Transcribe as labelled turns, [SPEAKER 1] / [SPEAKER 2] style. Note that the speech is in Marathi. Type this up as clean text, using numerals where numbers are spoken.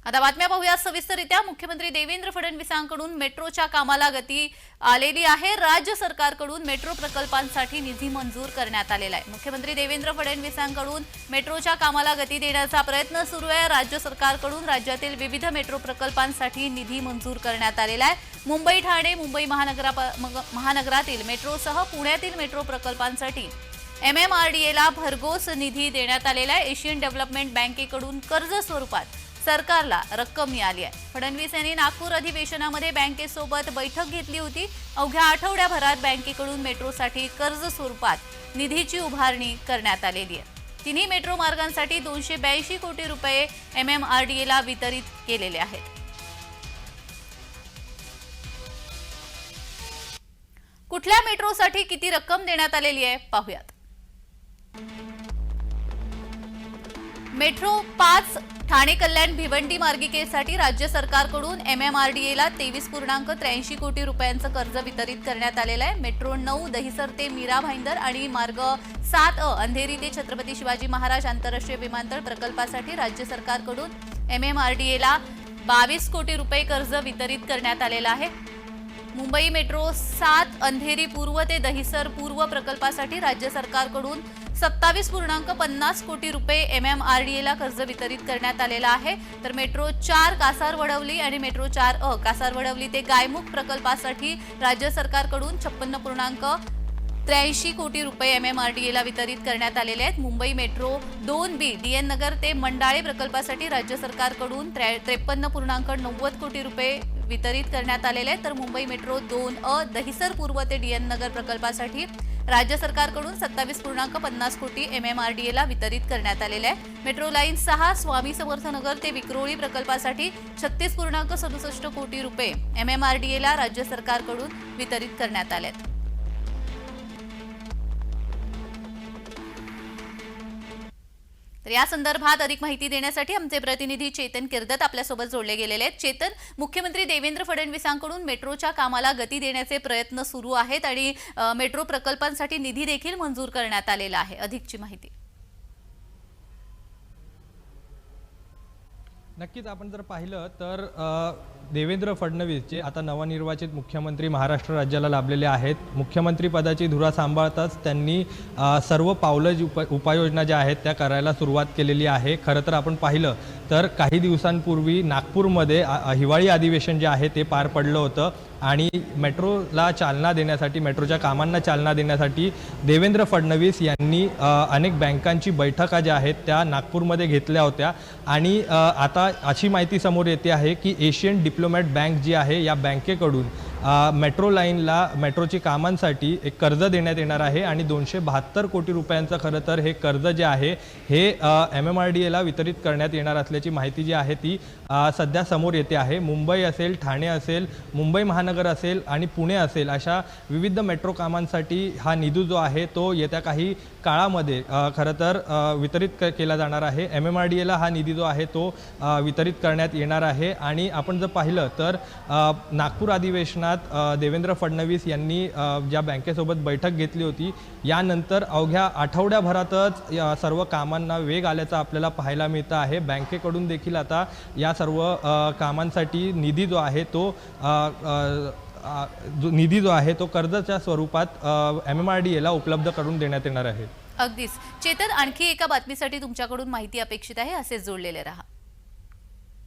[SPEAKER 1] आता बातम्या पाहूया सविस्तररित्या। मुख्यमंत्री देवेंद्र फडणवीसांकडून मेट्रोच्या कामाला गती आलेली आहे। राज्य सरकारकडून मेट्रो प्रकल्पांसाठी निधी मंजूर करण्यात आलेला आहे। मुख्यमंत्री देवेंद्र फडणवीसांकडून मेट्रोच्या कामाला गती देण्याचा प्रयत्न सुरू आहे। राज्य सरकारकडून राज्यातील विविध मेट्रो प्रकल्पांसाठी निधी मंजूर करण्यात आलेला आहे। मुंबई ठाणे मुंबई महानगरातील मेट्रोसह पुण्यातील मेट्रो प्रकल्पांसाठी MMRDAला भरघोस निधी देण्यात आलेला आहे। एशियन डेव्हलपमेंट बँकेकडून कर्ज स्वरूपात सरकारला रक्कम मिळाली आहे। फडणवीस यांनी नागपूर अधिवेशनामध्ये बँकेसोबत बैठक घेतली होती। अवघ्या आठवड्याभरात बँकेकडून मेट्रोसाठी कर्ज स्वरूपात निधीची उभारणी करण्यात आलेली आहे। तिन्ही मेट्रो मार्गांसाठी 282 कोटी रुपये MMRDAला वितरित केलेले आहेत। कुठल्या मेट्रोसाठी किती रक्कम देण्यात आलेली आहे पाहूयात। मेट्रो 5 ठाणे कल्याण भिवंडी मार्गिकेसाठी राज्य सरकारकडून MMRDAला 23.83 कोटी रुपयांचं कर्ज वितरित करण्यात आलेलं आहे। मेट्रो 9 दहिसर ते मीरा भाईंदर आणि मार्ग 7A अंधेरी ते छत्रपती शिवाजी महाराज आंतरराष्ट्रीय विमानतळ प्रकल्पासाठी राज्य सरकारकडून MMRDAला 22 कोटी रुपये कर्ज वितरित करण्यात आलेलं आहे। मुंबई मेट्रो 7 अंधेरी पूर्व ते दहिसर पूर्व प्रकल्पासाठी राज्य सरकारकडून 27.50 कोटी रुपये MMRDAला कर्ज वितरित करण्यात आलेला आहे। तर मेट्रो 4 कासारवडवली आणि मेट्रो 4A कासारवडवली ते गायमुख प्रकल्पासाठी राज्य सरकारकडून 56.83 कोटी रुपये MMRDAला वितरित करण्यात आलेले आहेत। मुंबई मेट्रो 2B DN नगर ते मंडाळे प्रकल्पासाठी राज्य सरकारकडून 53.90 कोटी रुपये वितरित करण्यात आलेले आहेत। तर मुंबई मेट्रो 2A दहिसर पूर्व ते DN नगर प्रकल्पासाठी राज्य सरकारकडून 27.50 कोटी MMRDAला वितरित करण्यात आलेले आहे। मेट्रो लाईन 6 स्वामी समर्थ नगर ते विक्रोळी प्रकल्पासाठी 36.67 कोटी रुपये MMRDAला राज्य सरकारकडून वितरित करण्यात आले आहेत। तर या संदर्भात अधिक माहिती देण्यासाठी आमचे प्रतिनिधी चेतन किर्दत आपल्यासोबत जोडले गेलेले आहेत। चेतन, मुख्यमंत्री देवेंद्र फडणवीसांकडून मेट्रोच्या कामाला गती देण्याचे प्रयत्न सुरू आहेत आणि मेट्रो प्रकल्पांसाठी निधी देखील मंजूर करण्यात आलेला आहे। अधिकची माहिती।
[SPEAKER 2] नक्कीच आपण जर पाहिलं तर देवेंद्र फडणवीस जे आता नवनिर्वाचित मुख्यमंत्री महाराष्ट्र राज्याला लाभलेले आहेत, मुख्यमंत्री पदाची धुरा सांभाळताच त्यांनी सर्व पावलं उपाययोजना ज्या आहेत त्या करायला सुरुवात केलेली आहे। खरं तर आपण पाहिलं तर काही दिवसांपूर्वी नागपूरमध्ये हिवाळी अधिवेशन जे आहे ते पार पडलं होतं आणि मेट्रोला चालना देण्यासाठी, मेट्रोच्या कामांना चालना देण्यासाठी देवेंद्र फडणवीस यांनी अनेक बँकांची बैठका ज्या आहेत त्या नागपूरमध्ये घेतल्या होत्या आणि आता अशी माहिती समोर येते आहे की एशियन डेव्हलपमेंट बँक जी आहे या बँकेकडून मेट्रो लाईनला मेट्रोची कामांसाठी एक कर्ज देण्यात येणार आहे आणि 272 कोटी रुपयांचं खरं तर हे कर्ज जे आहे हे MMRDAला वितरित करण्यात येणार असल्याची माहिती जी आहे ती सध्या समोर येते आहे। मुंबई असेल, ठाणे असेल, मुंबई महानगर असेल आणि पुणे असेल अशा विविध मेट्रो कामांसाठी हा निधी जो आहे तो येत्या काही काळामध्ये खरं तर वितरित केला जाणार आहे। MMRDAला हा निधी जो आहे तो वितरित करण्यात येणार आहे आणि आपण जर पाहिलं तर नागपूर अधिवेशनात देवेंद्र फडणवीस यांनी ज्या बँकेसोबत बैठक घेतली होती यानंतर अवघ्या आठवड्याभरातच या सर्व कामांना वेग आल्याचं आपल्याला पाहायला मिळतं आहे। बँकेकडून देखील आता या सर्व कामांसाठी निधी जो आहे तो कर्जाच्या स्वरूपात MMRDAला उपलब्ध करून देण्यात येणार आहे।
[SPEAKER 1] अगदीच चेतन, आणखी एका बातमीसाठी तुमच्याकडून माहिती अपेक्षित आहे, असे जोडलेले रहा।